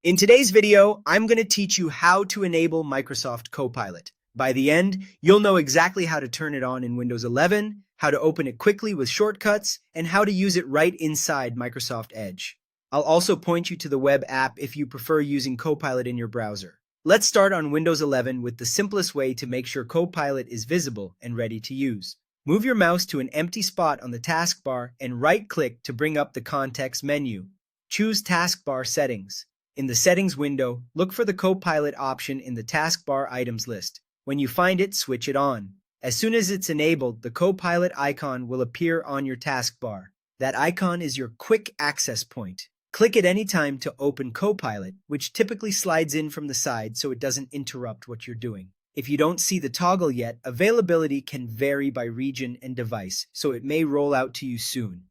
In today's video, I'm going to teach you how to enable Microsoft Copilot. By the end, you'll know exactly how to turn it on in Windows 11, how to open it quickly with shortcuts, and how to use it right inside Microsoft Edge. I'll also point you to the web app if you prefer using Copilot in your browser. Let's start on Windows 11 with the simplest way to make sure Copilot is visible and ready to use. Move your mouse to an empty spot on the taskbar and right-click to bring up the context menu. Choose Taskbar Settings. In the Settings window, look for the Copilot option in the taskbar items list. When you find it, switch it on. As soon as it's enabled, the Copilot icon will appear on your taskbar. That icon is your quick access point. Click at any time to open Copilot, which typically slides in from the side so it doesn't interrupt what you're doing. If you don't see the toggle yet, availability can vary by region and device, so it may roll out to you soon.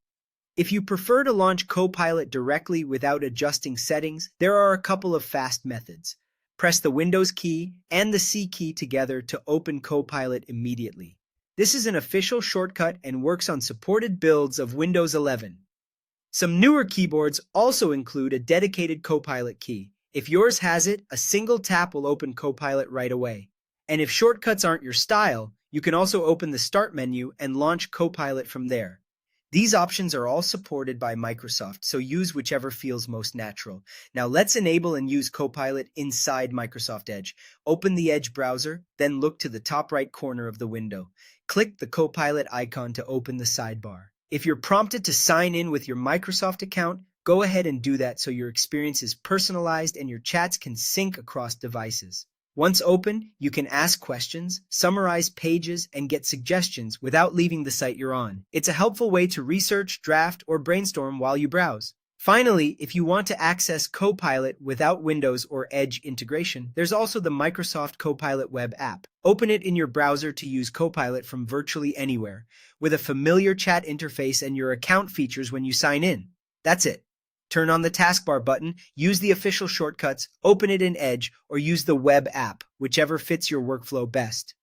If you prefer to launch Copilot directly without adjusting settings, there are a couple of fast methods. Press the Windows key and the C key together to open Copilot immediately. This is an official shortcut and works on supported builds of Windows 11. Some newer keyboards also include a dedicated Copilot key. If yours has it, a single tap will open Copilot right away. And if shortcuts aren't your style, you can also open the Start menu and launch Copilot from there. These options are all supported by Microsoft, so use whichever feels most natural. Now let's enable and use Copilot inside Microsoft Edge. Open the Edge browser, then look to the top right corner of the window. Click the Copilot icon to open the sidebar. If you're prompted to sign in with your Microsoft account, go ahead and do that so your experience is personalized and your chats can sync across devices. Once open, you can ask questions, summarize pages, and get suggestions without leaving the site you're on. It's a helpful way to research, draft, or brainstorm while you browse. Finally, if you want to access Copilot without Windows or Edge integration, there's also the Microsoft Copilot web app. Open it in your browser to use Copilot from virtually anywhere, with a familiar chat interface and your account features when you sign in. That's it. Turn on the taskbar button, use the official shortcuts, open it in Edge, or use the web app, whichever fits your workflow best.